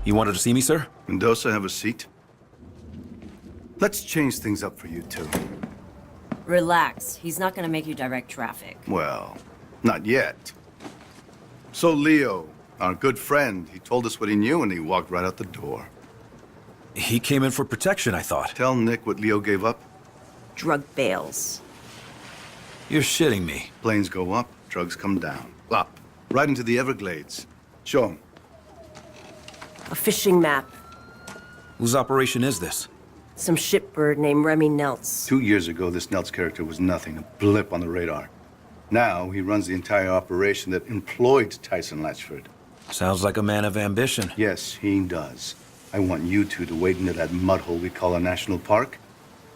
You wanted to see me, sir? Mendoza, have a seat. Let's change things up for you two. Relax. He's not gonna make you direct traffic. Well, not yet. So Leo, our good friend, he told us what he knew and he walked right out the door. He came in for protection, I thought. Tell Nick what Leo gave up. Drug bails. You're shitting me. Planes go up, drugs come down. Up. Right into the Everglades. Show him. A fishing map. Whose operation is this? Some shipbird named Remy Neltz. 2 years ago, this Neltz character was nothing, a blip on the radar. Now, he runs the entire operation that employed Tyson Latchford. Sounds like a man of ambition. Yes, he does. I want you two to wade into that mud hole we call a national park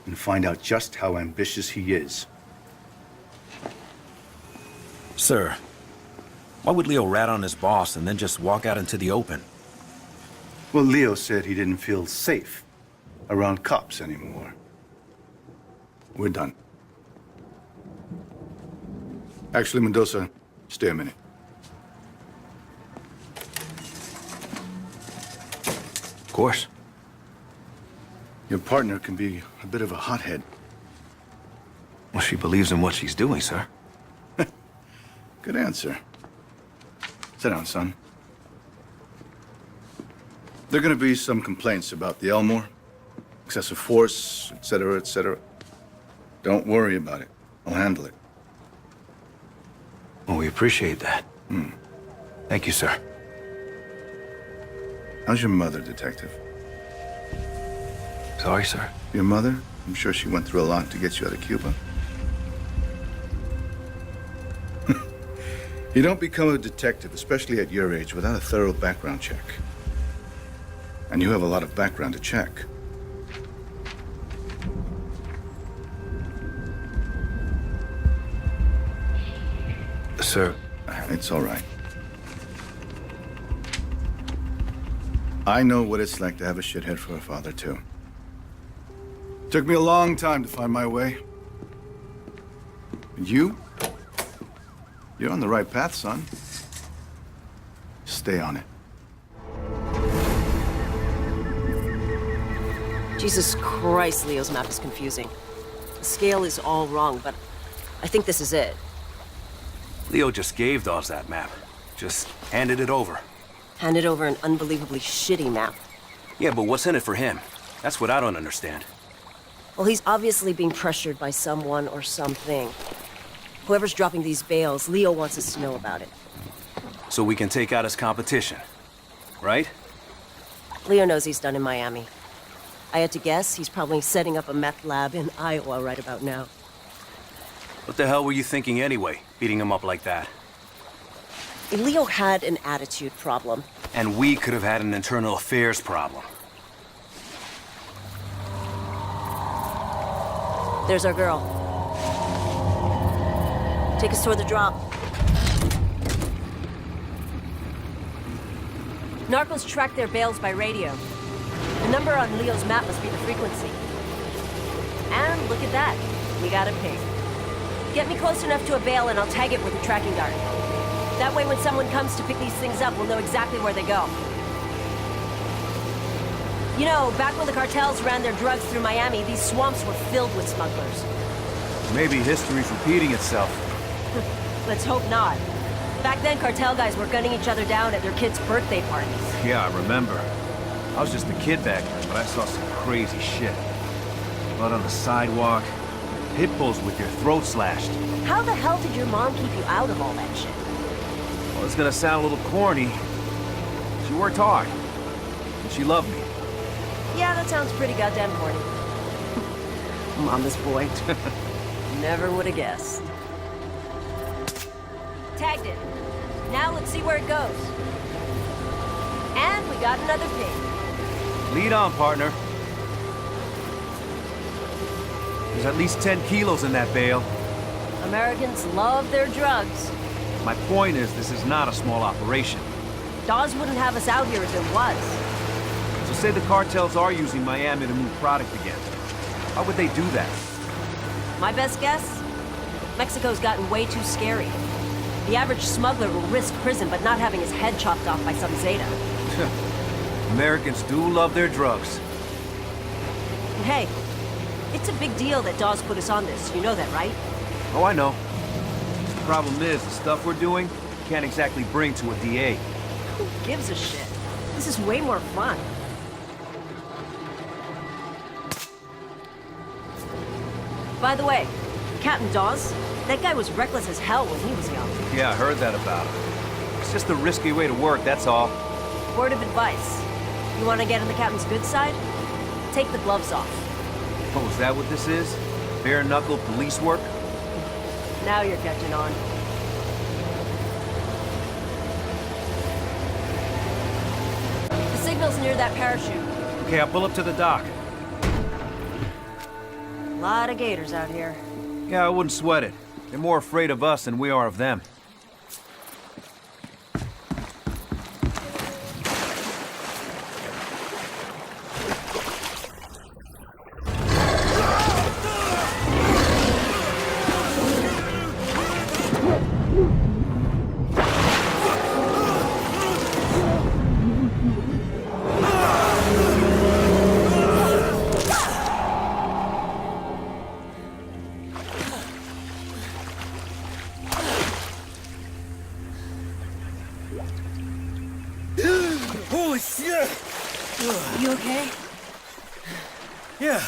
and find out just how ambitious he is. Sir, why would Leo rat on his boss and then just walk out into the open? Well, Leo said he didn't feel safe around cops anymore. We're done. Actually, Mendoza, stay a minute. Of course. Your partner can be a bit of a hothead. Well, she believes in what she's doing, sir. Good answer. Sit down, son. There are going to be some complaints about the Elmore. Excessive force, etc., etc. Don't worry about it. I'll handle it. Well, we appreciate that. Thank you, sir. How's your mother, Detective? Sorry, sir. Your mother? I'm sure she went through a lot to get you out of Cuba. You don't become a detective, especially at your age, without a thorough background check. And you have a lot of background to check. Sir, It's all right. I know what it's like to have a shithead for a father, too. Took me a long time to find my way. And you're on the right path, son. Stay on it. Jesus Christ, Leo's map is confusing. The scale is all wrong, but I think this is it. Leo just gave Dawes that map. Just handed it over. Handed over an unbelievably shitty map. Yeah, but what's in it for him? That's what I don't understand. Well, he's obviously being pressured by someone or something. Whoever's dropping these bales, Leo wants us to know about it. So we can take out his competition, right? Leo knows he's done in Miami. I had to guess he's probably setting up a meth lab in Iowa right about now. What the hell were you thinking anyway, beating him up like that? Leo had an attitude problem. And we could have had an internal affairs problem. There's our girl. Take us toward the drop. Narcos track their bales by radio. The number on Leo's map must be the frequency. And look at that. We got a ping. Get me close enough to a bale and I'll tag it with a tracking dart. That way when someone comes to pick these things up, we'll know exactly where they go. You know, back when the cartels ran their drugs through Miami, these swamps were filled with smugglers. Maybe history's repeating itself. Let's hope not. Back then, cartel guys were gunning each other down at their kids' birthday parties. Yeah, I remember. I was just a kid back then, but I saw some crazy shit. Blood on the sidewalk, pit bulls with your throat slashed. How the hell did your mom keep you out of all that shit? Well, it's gonna sound a little corny. She worked hard, and she loved me. Yeah, that sounds pretty goddamn corny. Mama's boy. Never would have guessed. Tagged it. Now let's see where it goes. And we got another pig. Lead on, partner. There's at least 10 kilos in that bale. Americans love their drugs. My point is, this is not a small operation. Dawes wouldn't have us out here if it was. So say the cartels are using Miami to move product again. Why would they do that? My best guess? Mexico's gotten way too scary. The average smuggler will risk prison but not having his head chopped off by some Zeta. Americans do love their drugs. And hey, it's a big deal that Dawes put us on this. You know that, right? Oh, I know. The problem is, the stuff we're doing, can't exactly bring to a DA. Who gives a shit? This is way more fun. By the way, Captain Dawes, that guy was reckless as hell when he was young. Yeah, I heard that about him. It's just a risky way to work, that's all. Word of advice. You want to get on the captain's good side? Take the gloves off. Oh, is that what this is? Bare-knuckle police work? Now you're catching on. The signal's near that parachute. Okay, I'll pull up to the dock. A lot of gators out here. Yeah, I wouldn't sweat it. They're more afraid of us than we are of them. Holy shit! You okay? Yeah,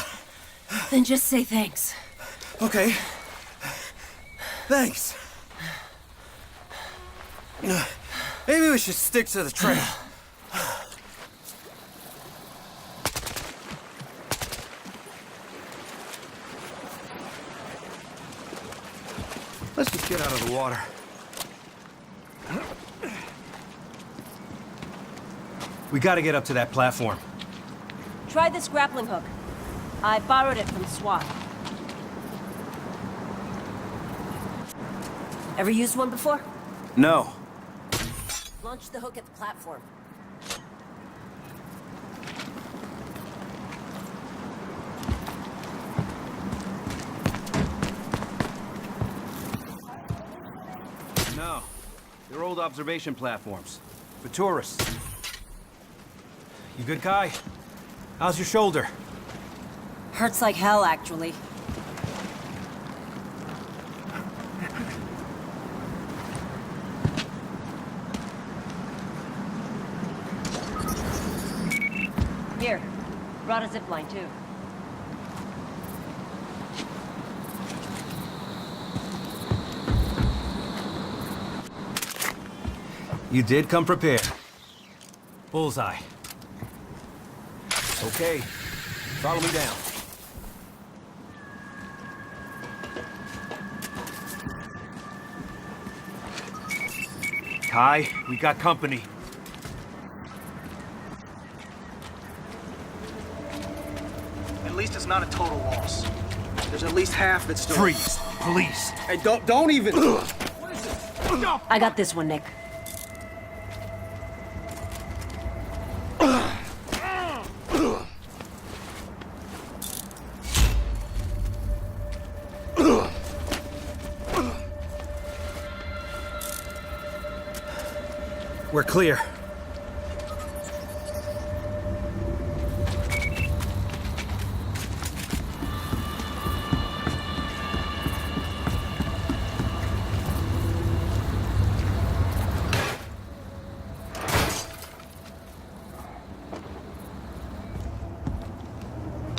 Then just say thanks. okay. Thanks. Maybe we should stick to the trail. Let's just get out of the water. We gotta get up to that platform. Try this grappling hook. I borrowed it from SWAT. Ever used one before? No. Launch the hook at the platform. No. They're old observation platforms. For tourists. You good, Kai? How's your shoulder? Hurts like hell, actually. Here. Brought a zip line, too. You did come prepared. Bullseye. Okay. Follow me down. Kai, we got company. At least it's not a total loss. There's at least half that's still... Freeze! Police! Hey, don't even... I got this one, Nick. We're clear.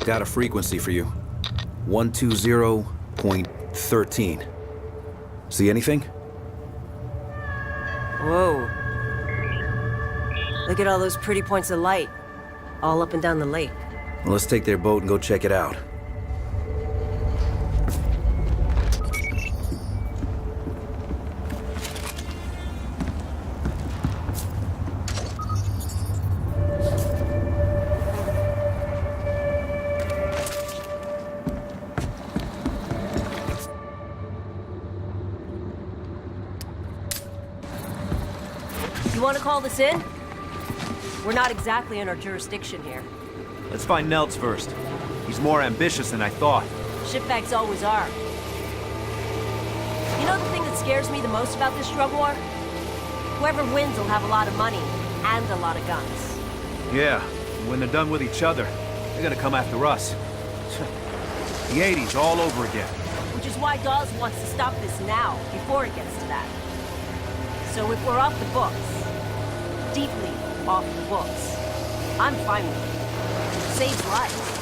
Got a frequency for you. 120.13. See anything? Whoa. Look at all those pretty points of light. All up and down the lake. Well, let's take their boat and go check it out. You want to call this in? We're not exactly in our jurisdiction here. Let's find Nelts first. He's more ambitious than I thought. Shitbags always are. You know the thing that scares me the most about this drug war? Whoever wins will have a lot of money and a lot of guns. Yeah, and when they're done with each other, they're gonna come after us. The 80s all over again. Which is why Dawes wants to stop this now, before it gets to that. So if we're off the books, deeply off the books, I'm fine with it. It saves lives.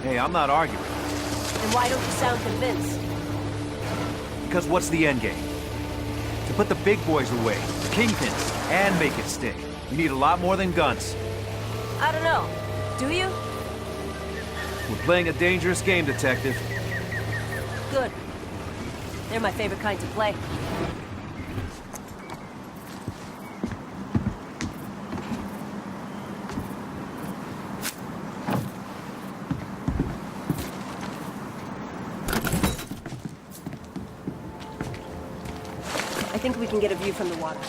Hey, I'm not arguing. Then why don't you sound convinced? Because what's the end game? To put the big boys away, the kingpins, and make it stick. You need a lot more than guns. I don't know. Do you? We're playing a dangerous game, Detective. Good. They're my favorite kind to play. I think we can get a view from the water.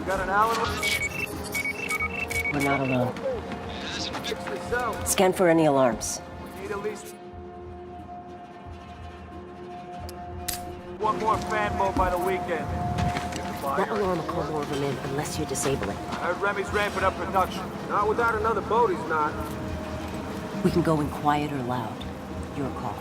Got an Allen with We're not alone. Fix this out. Scan for any alarms. Need at least one more fan boat by the weekend. That alarm will call more of them in unless you disable it. I heard Remy's ramping up production. Not without another boat, he's not. We can go in quiet or loud. Your call.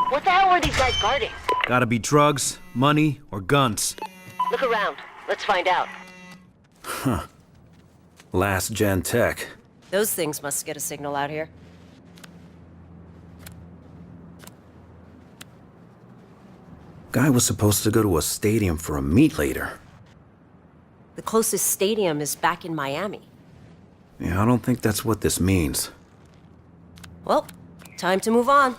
What the hell are these guys guarding? Gotta be drugs, money, or guns. Look around. Let's find out. Last gen tech. Those things must get a signal out here. Guy was supposed to go to a stadium for a meet later. The closest stadium is back in Miami. Yeah, I don't think that's what this means. Well, time to move on.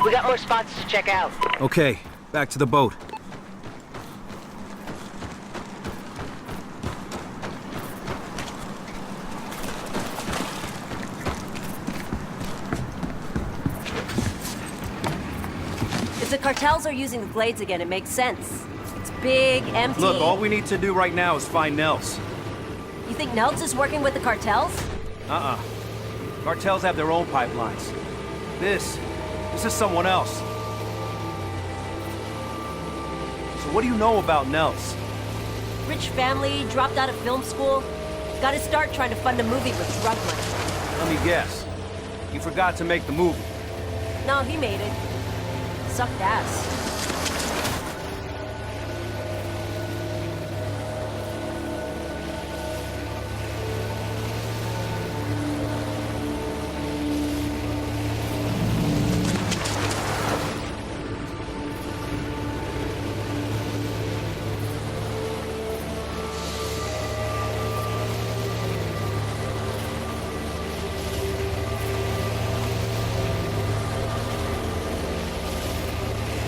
We got more spots to check out. Okay, back to the boat. If the cartels are using the Glades again, it makes sense. It's big, empty. Look, all we need to do right now is find Nels. You think Nelts is working with the cartels? Uh-uh. Cartels have their own pipelines. This is someone else. So what do you know about Nels? Rich family, dropped out of film school. Got his start trying to fund a movie with drug money. Let me guess. You forgot to make the movie. No, he made it. Sucked ass.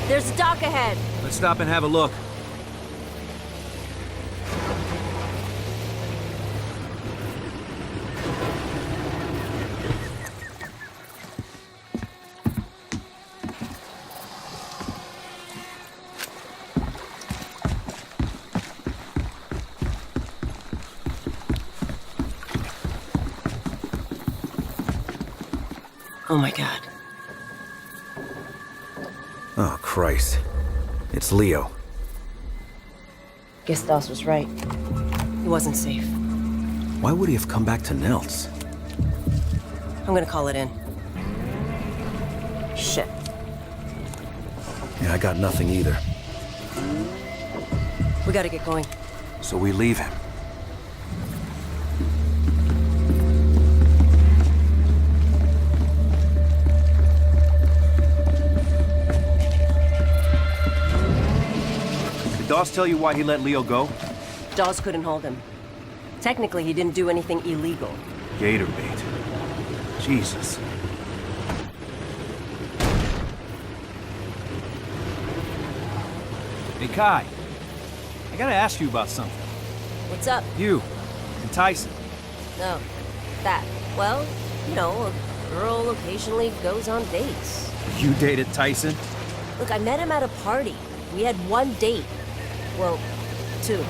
There's a dock ahead. Let's stop and have a look. Oh my god. Oh, Christ. It's Leo. Guess Doss was right. He wasn't safe. Why would he have come back to Nels? I'm gonna call it in. Shit. Yeah, I got nothing either. We gotta get going. So we leave him. Did Doss tell you why he let Leo go? Dawes couldn't hold him. Technically, he didn't do anything illegal. Gator bait. Jesus. Hey, Kai. I gotta ask you about something. What's up? You and Tyson. No. That. Well, you know, a girl occasionally goes on dates. You dated Tyson? Look, I met him at a party. We had one date. Well, two.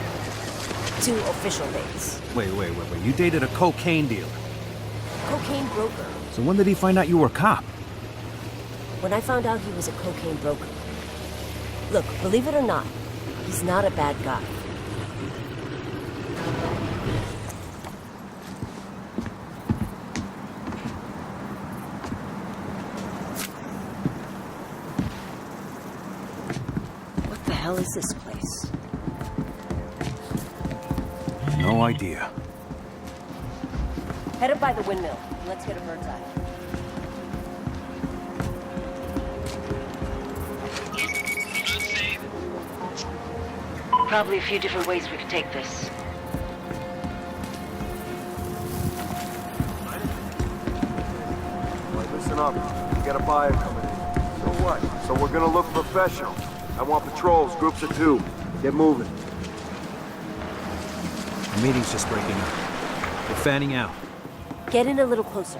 Two official dates. Wait. You dated a cocaine dealer. Cocaine broker. So when did he find out you were a cop? When I found out he was a cocaine broker. Look, believe it or not, he's not a bad guy. What the hell is this place? No idea. Head up by the windmill. Let's get a bird's eye. Probably a few different ways we could take this. Well, listen up. We got a buyer coming in. So what? So we're gonna look professional. I want patrols, groups of 2. Get moving. The meeting's just breaking up. We're fanning out. Get in a little closer.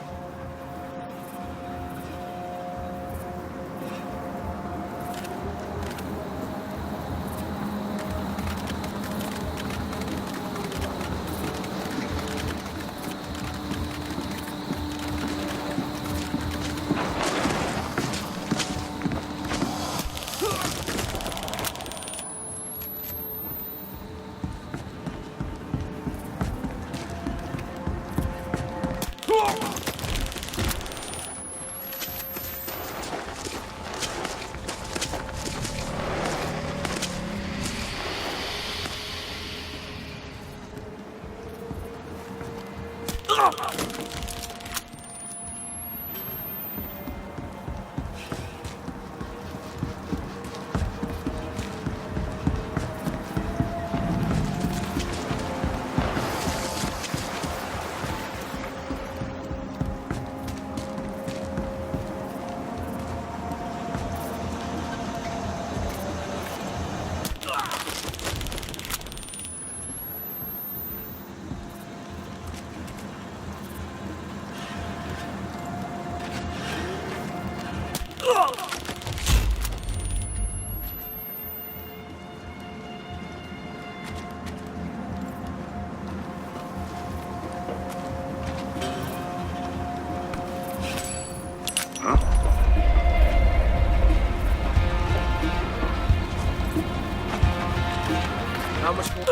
How much more?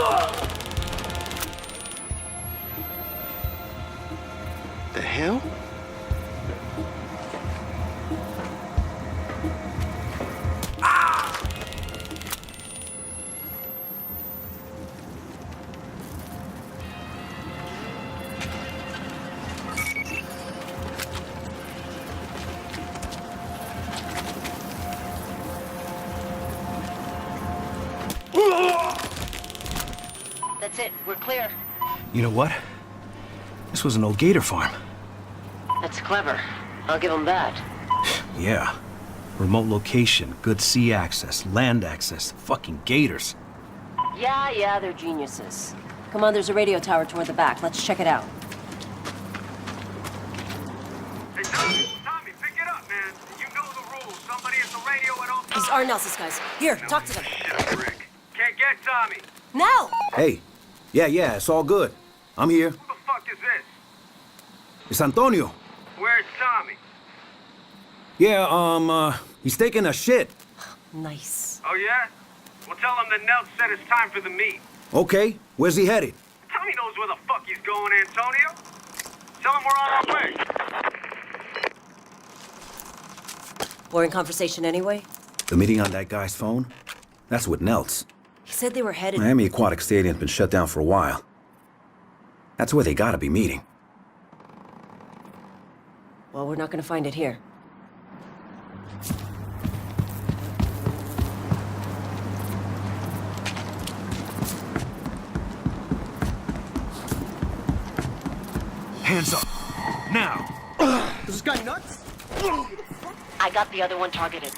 The hell? That's it. We're clear. You know what? This was an old gator farm. That's clever. I'll give them that. Yeah. Remote location, good sea access, land access, fucking gators. Yeah, they're geniuses. Come on, there's a radio tower toward the back. Let's check it out. Hey, Tommy, pick it up, man. You know the rules. Somebody at the radio at all times. These are Nelson's guys. Here, talk to them. Rick. Can't get Tommy. Now! Hey. Yeah, it's all good. I'm here. Who the fuck is this? It's Antonio. Where's Tommy? Yeah, he's taking a shit. Nice. Oh, yeah? Well, tell him that Nelt said it's time for the meet. Okay, where's he headed? Tommy knows where the fuck he's going, Antonio. Tell him we're on our way. Boring conversation anyway? The meeting on that guy's phone? That's with Nelts. He said they were headed... Miami Aquatic Stadium's been shut down for a while. That's where they gotta be meeting. Well, we're not gonna find it here. Hands up! Now! Is this guy nuts? I got the other one targeted.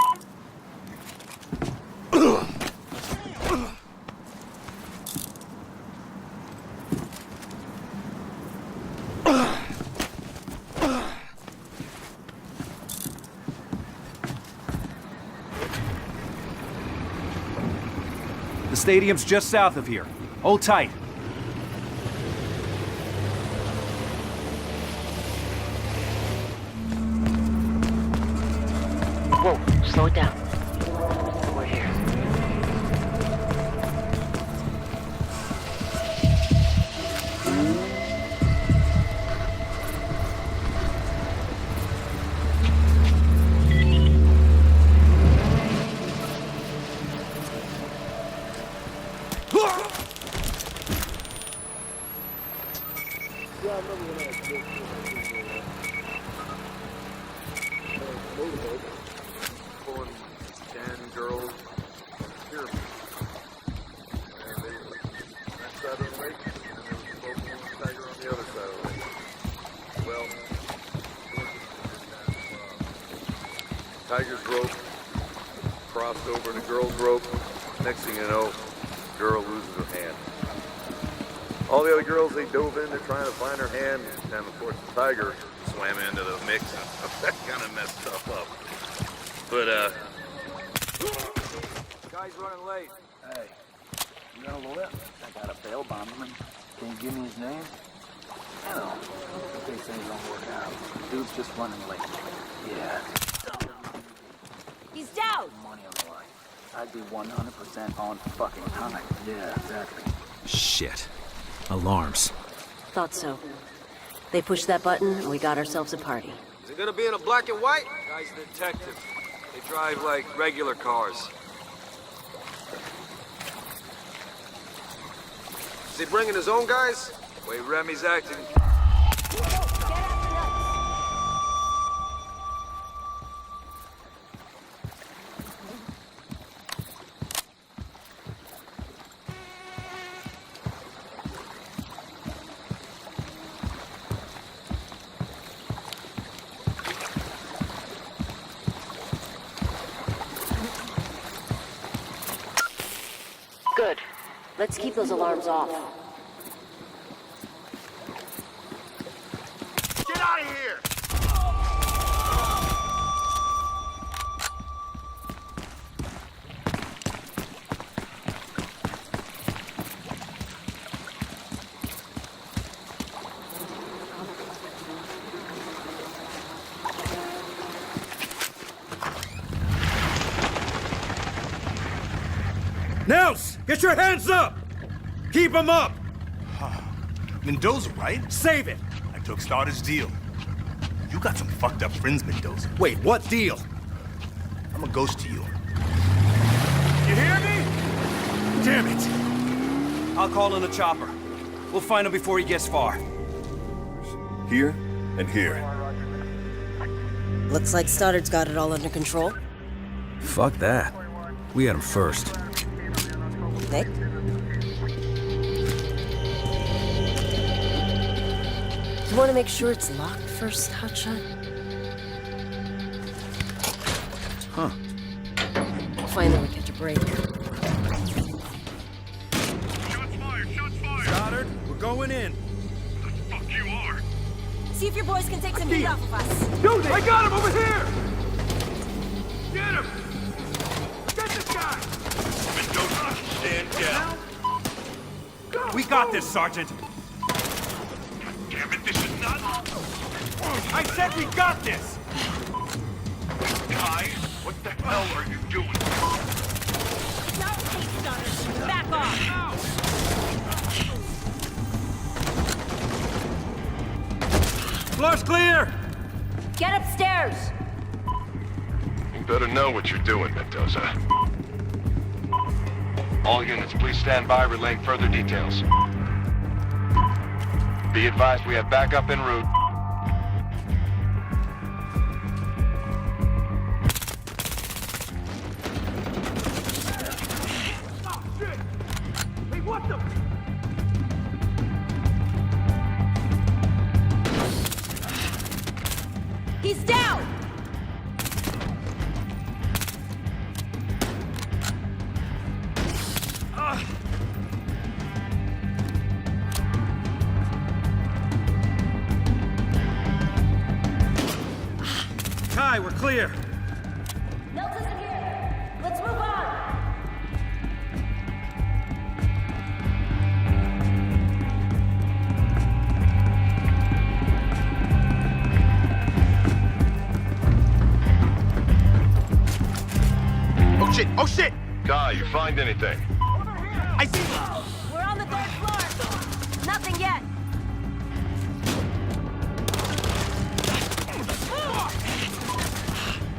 The stadium's just south of here. Hold tight. Whoa, slow it down. We're here. Pulling 10 girls pyramid. And they were on that side of the lake, and there was a Pokemon tiger on the other side of the lake. Well, tiger's rope crossed over to girl's rope. Next thing you know, girl loses her hand. All the other girls, they dove in, they're trying to find her hand, and of course the tiger swam into the mix, and that kind of messed stuff up. But, Guy's running late. Hey, you got a lawyer? I got a bail bondsman. Can you give me his name? I know. In case things don't work out. Dude's just running late. Yeah. He's down! Money on the line. I'd be 100% on fucking time. Yeah, exactly. Shit. Alarms. Thought so. They pushed that button, and we got ourselves a party. Is it gonna be in a black and white? Guy's a detective. They drive like regular cars. Is he bringing his own guys? Way Remy's acting. Good. Let's keep those alarms off. get out of here! Nels, get your hands up! Keep them up! Mendoza, right? Save it! I took Starter's deal. You got some fucked up friends, Mendoza. Wait, what deal? I'm a ghost to you. You hear me? Damn it! I'll call in the chopper. We'll find him before he gets far. Here and here. Looks like Stoddard's got it all under control. Fuck that. We had him first. Nick? You want to make sure it's locked first, Hotshot? Huh. Finally we catch a break. Shots fired! Shots fired! Stoddard, we're going in. The fuck you are? See if your boys can take some heat off of us. Dude, I got him over here! Get him! Get this guy! Mendoza, stand down. We got this, Sergeant. Damn it, this is not... I said we got this! hell are you doing? Back off! Floor's clear! Get upstairs! You better know what you're doing, Mendoza. All units, please stand by, relaying further details. Be advised we have backup en route. Hey, what the? He's down! Kai, we're clear. Delta's in here! Let's move on! Oh shit! Oh shit! Guy, you find anything? I see. We're on the 3rd floor! Nothing yet!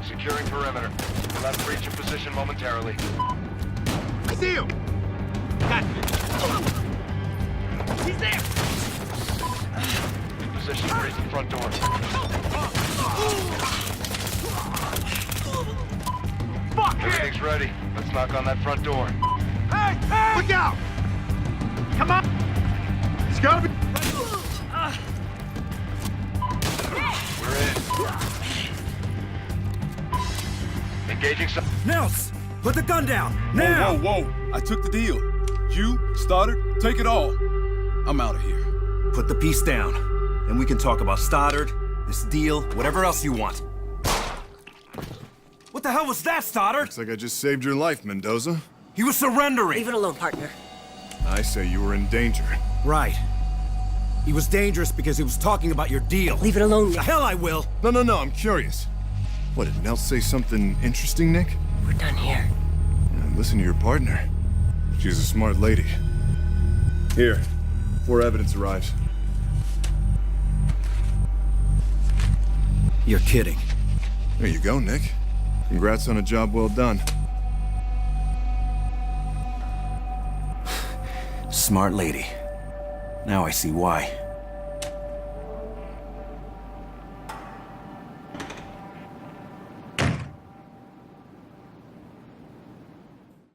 Securing perimeter. We'll have to reach your position momentarily. I see him. Got it. He's there. In position to reach the front door. Fuck it! Everything's ready. Let's knock on that front door. Hey, hey! Look out! Come on! It's gotta be. We're in. Engaging some. Nels, put the gun down, Whoa, now! whoa, whoa. I took the deal. You, Stoddard, take it all. I'm out of here. Put the piece down. Then we can talk about Stoddard, this deal, whatever else you want. What the hell was that, Stoddard? Looks like I just saved your life, Mendoza. He was surrendering. Leave it alone, partner. I say you were in danger. Right. He was dangerous because he was talking about your deal. Leave it alone. The hell I will! No, I'm curious. What, did Nels say something interesting, Nick? We're done here. Listen to your partner. She's a smart lady. Here, before evidence arrives. You're kidding. There you go, Nick. Congrats on a job well done. Smart lady. Now I see why.